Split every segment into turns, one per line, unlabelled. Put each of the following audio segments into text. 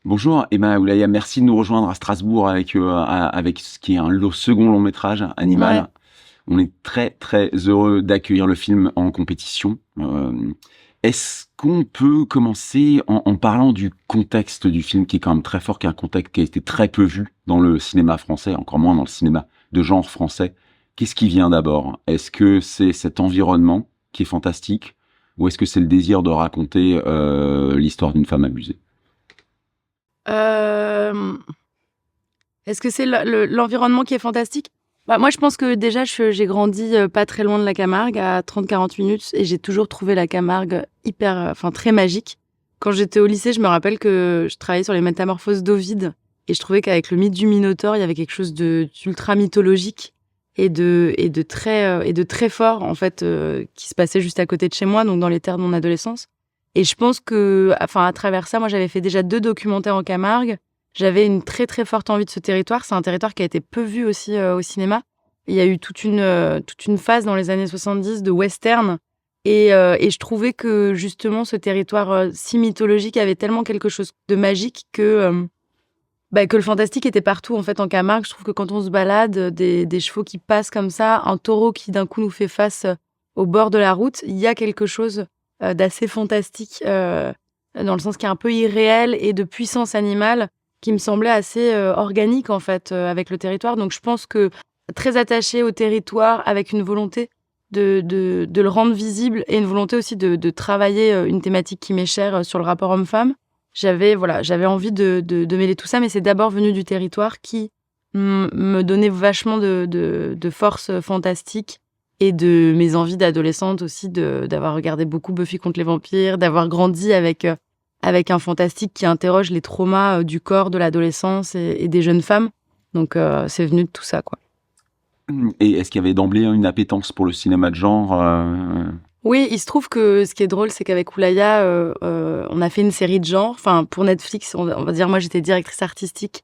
Bonjour Emma Oulaya, merci de nous rejoindre à Strasbourg avec ce qui est second long métrage,
Ouais.
Animal. On est très très heureux d'accueillir le film en compétition. Est-ce qu'on peut commencer en parlant du contexte du film qui est quand même très fort, qui est un contexte qui a été très peu vu dans le cinéma français, encore moins dans le cinéma de genre français. Qu'est-ce qui vient d'abord? Est-ce que c'est cet environnement qui est fantastique ou est-ce que c'est le désir de raconter l'histoire d'une femme abusée?
Euh, Est-ce que c'est l'environnement qui est fantastique? Bah, moi, je pense que déjà, j'ai grandi pas très loin de la Camargue, à 30-40 minutes, et j'ai toujours trouvé la Camargue hyper, enfin, très magique. Quand j'étais au lycée, je me rappelle que je travaillais sur les métamorphoses d'Ovide, et je trouvais qu'avec le mythe du Minotaure, il y avait quelque chose d'ultra mythologique et de très fort, en fait, qui se passait juste à côté de chez moi, donc dans les terres de mon adolescence. Et je pense que, enfin, à travers ça, moi, j'avais fait déjà 2 documentaires en Camargue. J'avais une très très forte envie de ce territoire. C'est un territoire qui a été peu vu aussi au cinéma. Il y a eu toute une phase dans les années 70 de western. Et je trouvais que justement ce territoire si mythologique avait tellement quelque chose de magique que le fantastique était partout en fait en Camargue. Je trouve que quand on se balade, des chevaux qui passent comme ça, un taureau qui d'un coup nous fait face au bord de la route, il y a quelque chose d'assez fantastique dans le sens qui est un peu irréel et de puissance animale qui me semblait assez organique en fait avec le territoire. Donc je pense que très attaché au territoire avec une volonté de le rendre visible et une volonté aussi de travailler une thématique qui m'est chère sur le rapport homme-femme. J'avais envie de mêler tout ça, mais c'est d'abord venu du territoire qui me donnait vachement de force fantastique et de mes envies d'adolescente aussi, d'avoir regardé beaucoup Buffy contre les vampires, d'avoir grandi avec un fantastique qui interroge les traumas du corps de l'adolescence et des jeunes femmes. Donc c'est venu de tout ça, quoi.
Et est-ce qu'il y avait d'emblée une appétence pour le cinéma de genre
Oui, il se trouve que ce qui est drôle, c'est qu'avec Oulaya, on a fait une série de genre. Enfin, pour Netflix, on va dire, moi, j'étais directrice artistique.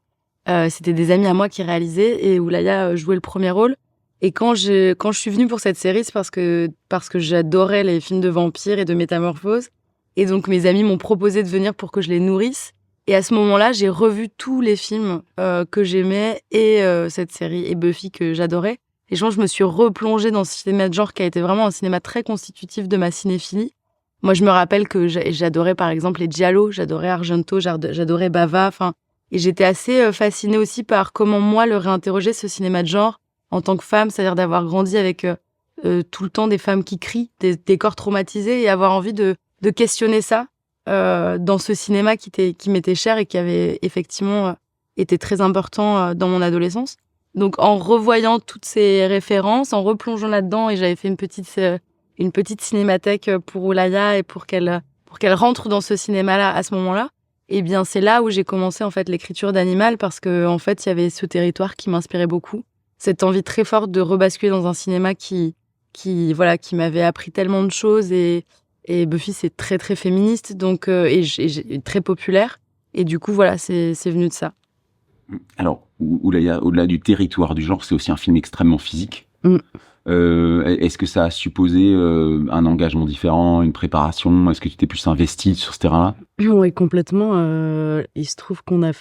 C'était des amis à moi qui réalisaient et Oulaya jouait le premier rôle. Et quand je suis venue pour cette série, c'est parce que j'adorais les films de vampires et de métamorphoses. Et donc, mes amis m'ont proposé de venir pour que je les nourrisse. Et à ce moment-là, j'ai revu tous les films que j'aimais et cette série et Buffy que j'adorais. Et je me suis replongée dans ce cinéma de genre qui a été vraiment un cinéma très constitutif de ma cinéphilie. Moi, je me rappelle que j'adorais par exemple les giallo, j'adorais Argento, j'adorais Bava, enfin, et j'étais assez fascinée aussi par comment moi le réinterroger ce cinéma de genre en tant que femme, c'est-à-dire d'avoir grandi avec tout le temps des femmes qui crient, des corps traumatisés et avoir envie de questionner ça dans ce cinéma qui m'était cher et qui avait effectivement été très important dans mon adolescence. Donc, en revoyant toutes ces références, en replongeant là-dedans, et j'avais fait une petite cinémathèque pour Oulaya et pour qu'elle rentre dans ce cinéma-là à ce moment-là. Et bien, c'est là où j'ai commencé, en fait, l'écriture d'Animal parce que, en fait, il y avait ce territoire qui m'inspirait beaucoup. Cette envie très forte de rebasculer dans un cinéma voilà, qui m'avait appris tellement de choses et Buffy, c'est très, très féministe, donc, et très populaire. Et du coup, voilà, c'est venu de ça.
Alors, Oulaya, au-delà du territoire du genre, c'est aussi un film extrêmement physique.
Mm.
Est-ce que ça a supposé un engagement différent, une préparation? Est-ce que tu t'es plus investi sur ce terrain-là?
Oui, complètement. Il se trouve on a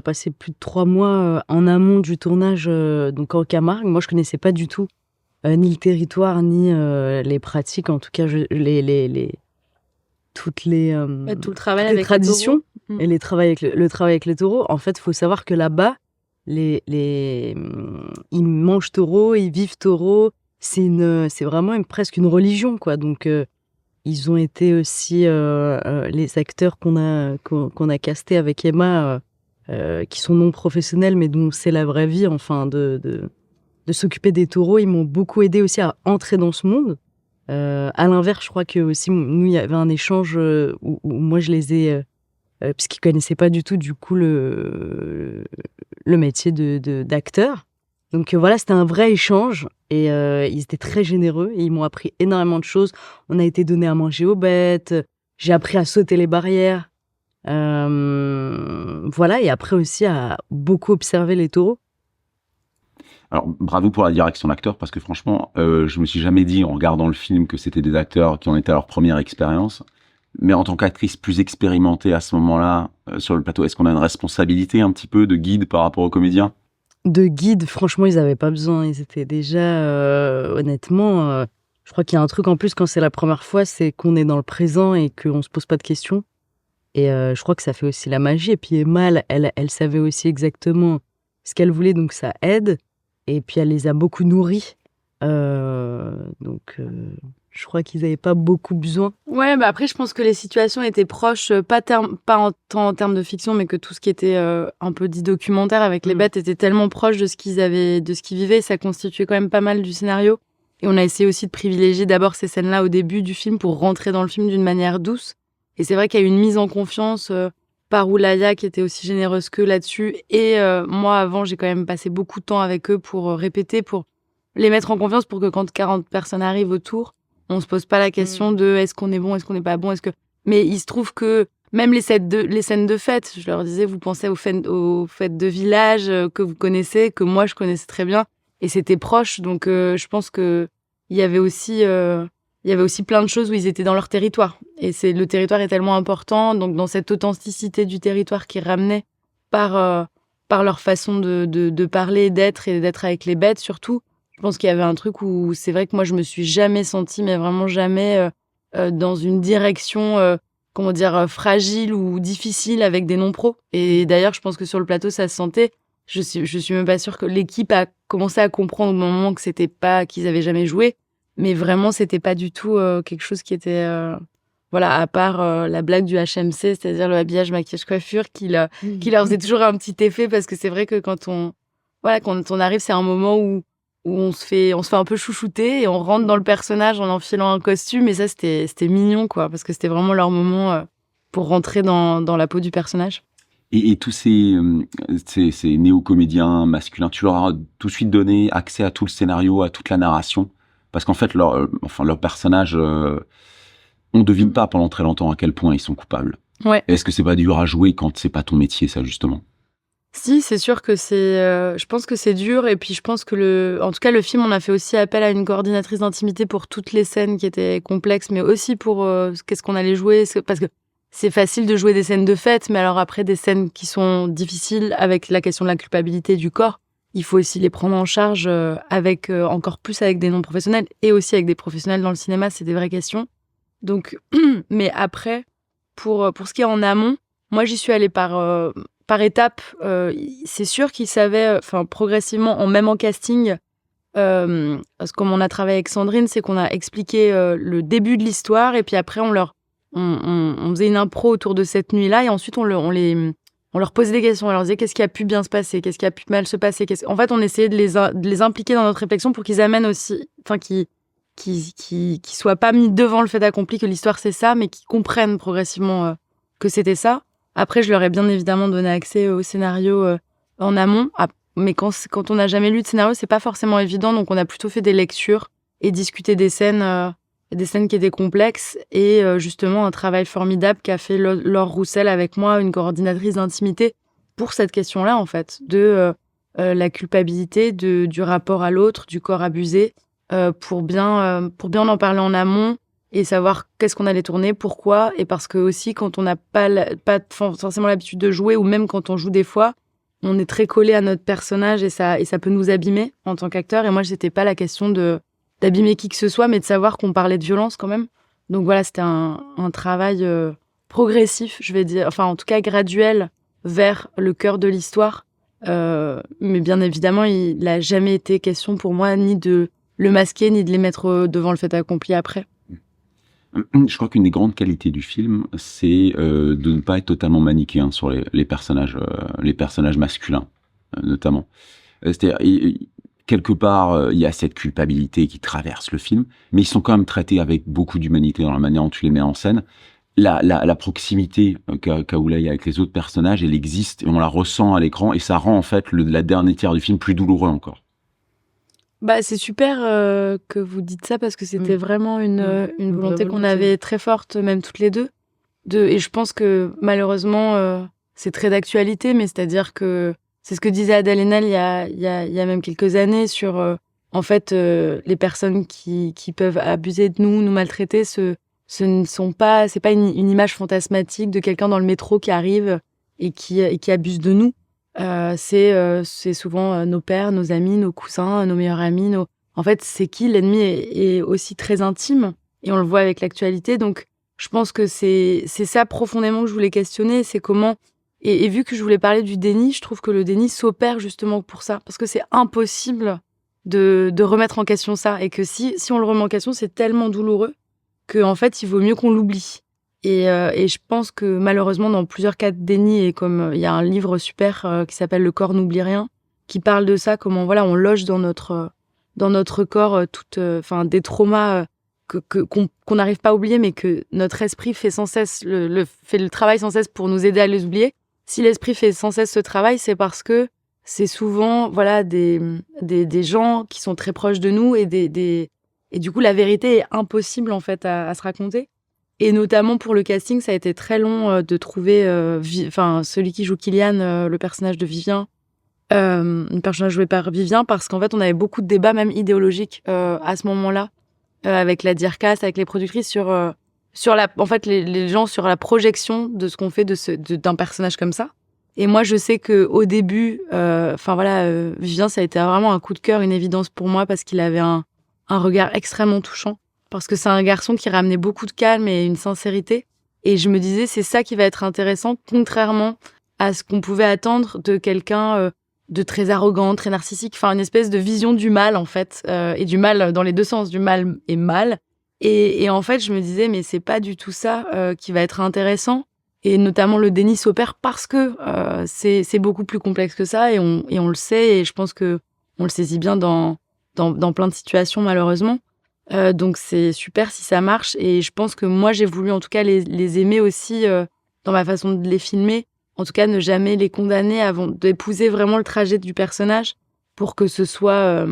passé plus de 3 mois en amont du tournage, donc en Camargue. Moi, je connaissais pas du tout ni le territoire, ni les pratiques. En tout cas, toutes les,
Tout le travail
toutes les
avec les
traditions
taureaux.
et le travail avec les taureaux. En fait, il faut savoir que là-bas, ils mangent taureaux, ils vivent taureaux. C'est vraiment presque une religion, quoi. Donc, ils ont été aussi les acteurs qu'on a castés avec Emma, qui sont non professionnels, mais dont c'est la vraie vie, enfin, de s'occuper des taureaux. Ils m'ont beaucoup aidé aussi à entrer dans ce monde. À l'inverse, je crois que aussi, nous, il y avait un échange où moi, je les ai... puisqu'ils connaissaient pas du tout, du coup, le métier d'acteur. Donc voilà, c'était un vrai échange et ils étaient très généreux et ils m'ont appris énormément de choses. On a été donné à manger aux bêtes, j'ai appris à sauter les barrières. Voilà, et après aussi à beaucoup observer les taureaux.
Alors, bravo pour la direction d'acteur, parce que franchement, je me suis jamais dit en regardant le film que c'était des acteurs qui en étaient à leur première expérience. Mais en tant qu'actrice plus expérimentée à ce moment-là, sur le plateau, est-ce qu'on a une responsabilité un petit peu de guide par rapport aux comédiens?
De guide, franchement, ils avaient pas besoin. Ils étaient déjà, honnêtement, je crois qu'il y a un truc en plus quand c'est la première fois, c'est qu'on est dans le présent et qu'on se pose pas de questions. Et je crois que ça fait aussi la magie. Et puis Emma, elle savait aussi exactement ce qu'elle voulait, donc ça aide. Et puis elle les a beaucoup nourris. Donc je crois qu'ils avaient pas beaucoup besoin. Ouais, bah après, je pense que les situations étaient proches, pas tant en termes de fiction, mais que tout ce qui était un peu dit documentaire avec les bêtes était tellement proche de ce qu'ils vivaient. Ça constituait quand même pas mal du scénario. Et on a essayé aussi de privilégier d'abord ces scènes-là au début du film pour rentrer dans le film d'une manière douce. Et c'est vrai qu'il y a eu une mise en confiance par Oulaya qui était aussi généreuse qu'eux là-dessus. Et moi, avant, j'ai quand même passé beaucoup de temps avec eux pour répéter, pour les mettre en confiance pour que quand 40 personnes arrivent autour, on se pose pas la question de est-ce qu'on est bon, est-ce qu'on n'est pas bon, Mais il se trouve que même les scènes de fête, je leur disais, vous pensez aux fêtes de village que vous connaissez, que moi je connaissais très bien, et c'était proche. Donc je pense que il y avait aussi plein de choses où ils étaient dans leur territoire. Et le territoire est tellement important, donc dans cette authenticité du territoire qu'ils ramenaient par leur façon de parler, d'être et d'être avec les bêtes surtout. Je pense qu'il y avait un truc où c'est vrai que moi je me suis jamais sentie, mais vraiment jamais, dans une direction, fragile ou difficile avec des non-pros. Et d'ailleurs, je pense que sur le plateau, ça se sentait. Je suis même pas sûre que l'équipe a commencé à comprendre au moment que c'était pas, qu'ils avaient jamais joué. Mais vraiment, c'était pas du tout quelque chose qui était, à part la blague du HMC, c'est-à-dire le habillage, maquillage, coiffure, qui leur faisait toujours un petit effet, parce que c'est vrai que quand on arrive, c'est un moment où on se fait un peu chouchouter et on rentre dans le personnage en enfilant un costume, et ça, c'était mignon, quoi, parce que c'était vraiment leur moment pour rentrer dans la peau du personnage.
Et tous ces néo-comédiens masculins, tu leur as tout de suite donné accès à tout le scénario, à toute la narration? Parce qu'en fait, leurs personnages, on devine pas pendant très longtemps à quel point ils sont coupables.
Ouais.
Est-ce que c'est pas dur à jouer quand c'est pas ton métier, ça, justement?
Si, c'est sûr que je pense que c'est dur, et puis je pense que en tout cas, le film, on a fait aussi appel à une coordinatrice d'intimité pour toutes les scènes qui étaient complexes, mais aussi pour qu'est-ce qu'on allait jouer, parce que c'est facile de jouer des scènes de fête, mais alors après, des scènes qui sont difficiles avec la question de la culpabilité du corps, il faut aussi les prendre en charge encore plus avec des non-professionnels et aussi avec des professionnels dans le cinéma, c'est des vraies questions. Donc, mais après, pour ce qui est en amont, moi, j'y suis allée par étapes. C'est sûr qu'ils savaient, progressivement, même en casting, parce que comme on a travaillé avec Sandrine, c'est qu'on a expliqué le début de l'histoire, et puis après, on faisait une impro autour de cette nuit-là, et ensuite, on leur posait des questions. On leur disait qu'est-ce qui a pu bien se passer, qu'est-ce qui a pu mal se passer. En fait, on essayait de les impliquer dans notre réflexion pour qu'ils amènent aussi, qui soient pas mis devant le fait accompli que l'histoire c'est ça, mais qui comprennent progressivement que c'était ça. Après, je leur ai bien évidemment donné accès au scénario en amont, mais quand on n'a jamais lu de scénario, c'est pas forcément évident, donc on a plutôt fait des lectures et discuté des scènes qui étaient complexes, et justement un travail formidable qu'a fait Laure Roussel avec moi, une coordinatrice d'intimité, pour cette question-là, en fait, de la culpabilité, du rapport à l'autre, du corps abusé, pour bien en parler en amont et savoir qu'est-ce qu'on allait tourner, pourquoi, et parce que aussi quand on n'a pas forcément l'habitude de jouer, ou même quand on joue des fois, on est très collé à notre personnage, et ça peut nous abîmer en tant qu'acteur. Et moi, c'était pas la question d'abîmer qui que ce soit, mais de savoir qu'on parlait de violence quand même. Donc voilà, c'était un travail progressif, je vais dire, enfin en tout cas graduel, vers le cœur de l'histoire. Mais bien évidemment, il n'a jamais été question pour moi ni de le masquer, ni de les mettre devant le fait accompli après.
Je crois qu'une des grandes qualités du film, c'est de ne pas être totalement manichéen sur les personnages masculins, notamment. C'est-à-dire, quelque part, il y a cette culpabilité qui traverse le film, mais ils sont quand même traités avec beaucoup d'humanité dans la manière dont tu les mets en scène. La proximité qu'a Oulaya avec les autres personnages, elle existe, et on la ressent à l'écran, et ça rend en fait la dernière tiers du film plus douloureux encore.
Bah, c'est super que vous dites ça, parce que c'était vraiment une volonté qu'on avait très forte, même toutes les deux. Et je pense que malheureusement, c'est très d'actualité, mais c'est-à-dire que c'est ce que disait Adèle Haenel il y a même quelques années sur, en fait, les personnes qui peuvent abuser de nous maltraiter se c'est pas une image fantasmatique de quelqu'un dans le métro qui arrive et qui abuse de nous. C'est souvent nos pères, nos amis, nos cousins, nos meilleurs amis. En fait, c'est qui l'ennemi est aussi très intime et on le voit avec l'actualité. Donc, je pense que c'est ça profondément que je voulais questionner. C'est comment et vu que je voulais parler du déni, je trouve que le déni s'opère justement pour ça, parce que c'est impossible de remettre en question ça et que si on le remet en question, c'est tellement douloureux que en fait, il vaut mieux qu'on l'oublie. Et je pense que malheureusement, dans plusieurs cas de déni, et comme il y a un livre super qui s'appelle Le corps n'oublie rien, qui parle de ça, comment voilà, on loge dans notre corps des traumas qu'on n'arrive pas à oublier, mais que notre esprit fait sans cesse fait le travail sans cesse pour nous aider à les oublier. Si l'esprit fait sans cesse ce travail, c'est parce que c'est souvent voilà des gens qui sont très proches de nous et du coup la vérité est impossible en fait à se raconter. Et notamment pour le casting, ça a été très long de trouver celui qui joue Kylian, le personnage de Vivien, un personnage joué par Vivien, parce qu'en fait on avait beaucoup de débats même idéologiques à ce moment-là avec la DIRCAS, avec les productrices sur les gens sur la projection de ce qu'on fait d'un personnage comme ça. Et moi je sais que au début Vivien, ça a été vraiment un coup de cœur, une évidence pour moi, parce qu'il avait un regard extrêmement touchant, parce que c'est un garçon qui ramenait beaucoup de calme et une sincérité, et je me disais c'est ça qui va être intéressant, contrairement à ce qu'on pouvait attendre de quelqu'un de très arrogant, très narcissique, enfin une espèce de vision du mal en fait, et du mal dans les deux sens, du mal et mal. Et en fait, je me disais, mais c'est pas du tout ça qui va être intéressant. Et notamment, le déni s'opère parce que c'est beaucoup plus complexe que ça, et on le sait, et je pense que on le saisit bien dans plein de situations, malheureusement. Donc, c'est super si ça marche. Et je pense que moi, j'ai voulu en tout cas les aimer aussi dans ma façon de les filmer. En tout cas, ne jamais les condamner avant d'épouser vraiment le trajet du personnage pour que ce soit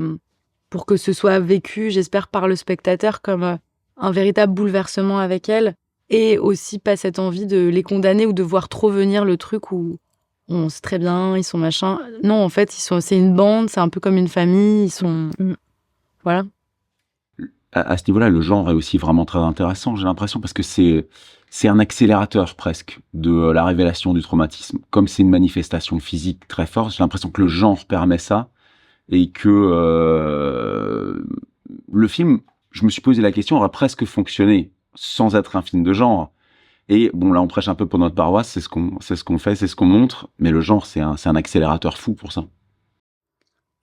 vécu, j'espère, par le spectateur comme un véritable bouleversement avec elle, et aussi pas cette envie de les condamner ou de voir trop venir le truc où on sait très bien, ils sont machin. Non, en fait, c'est une bande, c'est un peu comme une famille, ils sont... Voilà.
À ce niveau-là, le genre est aussi vraiment très intéressant, j'ai l'impression, parce que c'est un accélérateur presque de la révélation du traumatisme. Comme c'est une manifestation physique très forte, j'ai l'impression que le genre permet ça, et que le film, je me suis posé la question, aurait presque fonctionné sans être un film de genre. Et bon, là, on prêche un peu pour notre paroisse, c'est ce qu'on fait, c'est ce qu'on montre, mais le genre, c'est un accélérateur fou pour ça.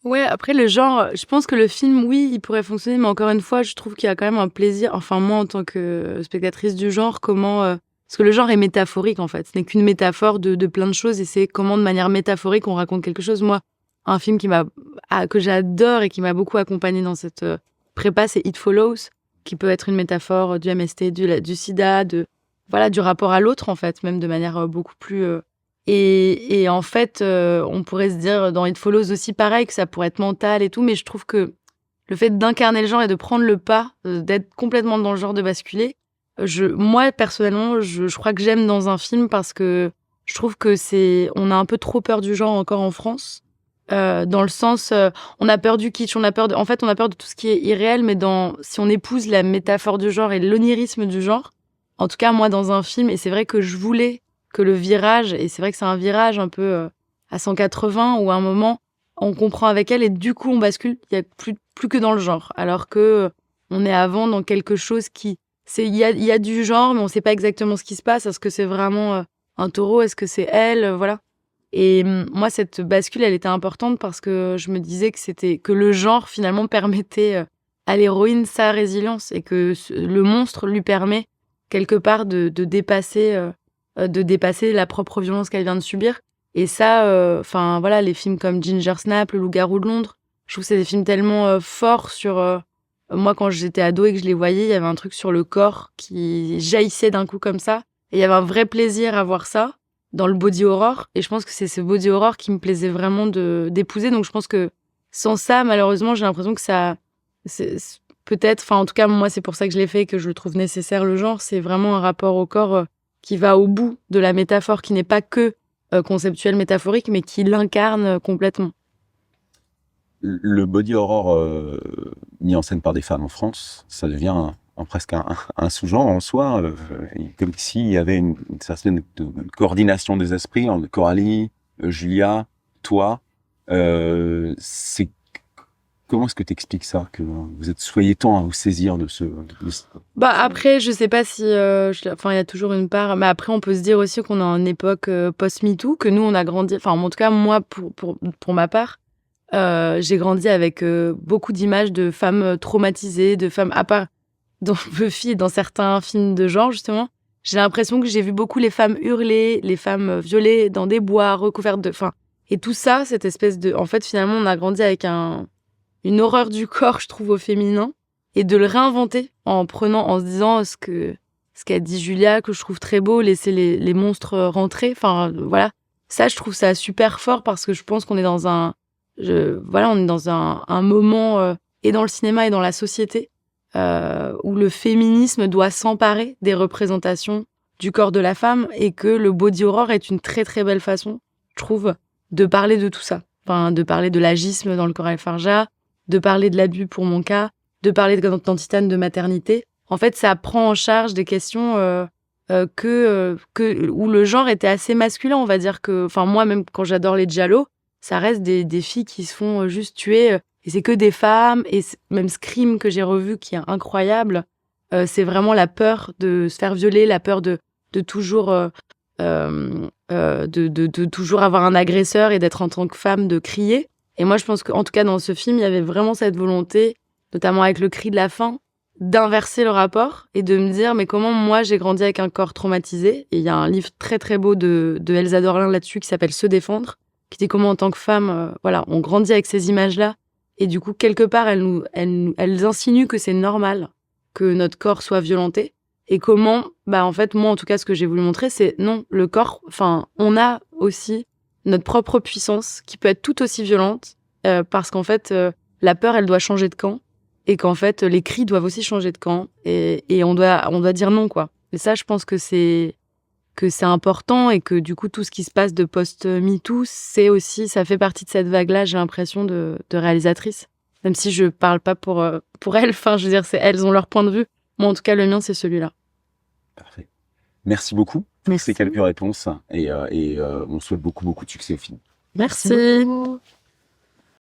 Ouais, après le genre, je pense que le film, oui, il pourrait fonctionner, mais encore une fois, je trouve qu'il y a quand même un plaisir, enfin moi en tant que spectatrice du genre, parce que le genre est métaphorique en fait, ce n'est qu'une métaphore de plein de choses, et c'est comment de manière métaphorique on raconte quelque chose. Moi, un film que j'adore et qui m'a beaucoup accompagnée dans cette prépa, c'est It Follows, qui peut être une métaphore du MST, du sida, du rapport à l'autre en fait, même de manière beaucoup plus... Et en fait, on pourrait se dire dans It Follows aussi pareil, que ça pourrait être mental et tout, mais je trouve que le fait d'incarner le genre et de prendre le pas, d'être complètement dans le genre, de basculer, moi personnellement, je crois que j'aime dans un film, parce que je trouve que on a un peu trop peur du genre encore en France, dans le sens, on a peur du kitsch, on a peur de tout ce qui est irréel, mais si on épouse la métaphore du genre et l'onirisme du genre, en tout cas moi dans un film, et c'est vrai que je voulais que le virage, et c'est vrai que c'est un virage un peu à 180, où à un moment on comprend avec elle et du coup on bascule, il y a plus que dans le genre, alors que on est avant dans quelque chose il y a du genre, mais on sait pas exactement ce qui se passe. Est-ce que c'est vraiment un taureau, est-ce que c'est elle, voilà. Et moi cette bascule, elle était importante parce que je me disais que le genre finalement permettait à l'héroïne sa résilience, et que le monstre lui permet quelque part de dépasser la propre violence qu'elle vient de subir. Et ça, les films comme Ginger Snap, Le Loup-garou de Londres, je trouve que c'est des films tellement forts sur... moi, quand j'étais ado et que je les voyais, il y avait un truc sur le corps qui jaillissait d'un coup comme ça. Et il y avait un vrai plaisir à voir ça dans le body horror. Et je pense que c'est ce body horror qui me plaisait vraiment d'épouser. Donc je pense que sans ça, malheureusement, j'ai l'impression que ça... peut-être, en tout cas, moi, c'est pour ça que je l'ai fait et que je le trouve nécessaire, le genre. C'est vraiment un rapport au corps... qui va au bout de la métaphore, qui n'est pas que conceptuelle, métaphorique, mais qui l'incarne complètement.
Le body horror mis en scène par des femmes en France, ça devient un presque un sous-genre en soi, comme s'il y avait une certaine coordination des esprits entre Coralie, Julia, toi. C'est Comment est-ce que tu expliques ça, que vous soyez tant à vous saisir de ce...
Bah après, je sais pas si... Enfin, il y a toujours une part... Mais après, on peut se dire aussi qu'on est en époque post-MeToo, que nous, on a grandi... Enfin, en tout cas, moi, pour ma part, j'ai grandi avec beaucoup d'images de femmes traumatisées, de femmes... À part dans Buffy et dans certains films de genre, justement, j'ai l'impression que j'ai vu beaucoup les femmes hurler, les femmes violées dans des bois, recouvertes de... Enfin, et tout ça, cette espèce de... En fait, finalement, on a grandi avec une horreur du corps, je trouve, au féminin, et de le réinventer en se disant ce qu'a dit Julia, que je trouve très beau, laisser les monstres rentrer. Enfin, voilà. Ça, je trouve ça super fort parce que je pense qu'on est dans on est dans un moment, et dans le cinéma et dans la société, où le féminisme doit s'emparer des représentations du corps de la femme et que le body horror est une très très belle façon, je trouve, de parler de tout ça. Enfin, de parler de l'agisme dans le Corail Farja, de parler de l'abus pour mon cas, de parler dans Titane de maternité. En fait, ça prend en charge des questions où le genre était assez masculin, on va dire que... Enfin, moi, même quand j'adore les giallo, ça reste des filles qui se font juste tuer, et c'est que des femmes, et même Scream, que j'ai revu, qui est incroyable, c'est vraiment la peur de se faire violer, la peur de toujours... de toujours avoir un agresseur et d'être en tant que femme, de crier. Et moi, je pense qu'en tout cas, dans ce film, il y avait vraiment cette volonté, notamment avec le cri de la fin, d'inverser le rapport et de me dire, mais comment moi, j'ai grandi avec un corps traumatisé. Et il y a un livre très, très beau de Elsa Dorlin là-dessus qui s'appelle Se défendre, qui dit comment, en tant que femme, on grandit avec ces images-là. Et du coup, quelque part, elles insinuent que c'est normal que notre corps soit violenté. Et comment, en fait, moi, en tout cas, ce que j'ai voulu montrer, c'est non, le corps, on a aussi notre propre puissance qui peut être tout aussi violente, parce qu'en fait, la peur, elle doit changer de camp, et qu'en fait, les cris doivent aussi changer de camp, et on doit dire non, quoi. Et ça, je pense que c'est important, et que du coup, tout ce qui se passe de post-MeToo, c'est aussi, ça fait partie de cette vague-là, j'ai l'impression, de réalisatrices. Même si je parle pas pour elles, enfin, je veux dire, elles ont leur point de vue. Moi, en tout cas, le mien, c'est celui-là.
Parfait. Merci beaucoup pour ces quelques réponses, et on souhaite beaucoup de succès au film.
Merci.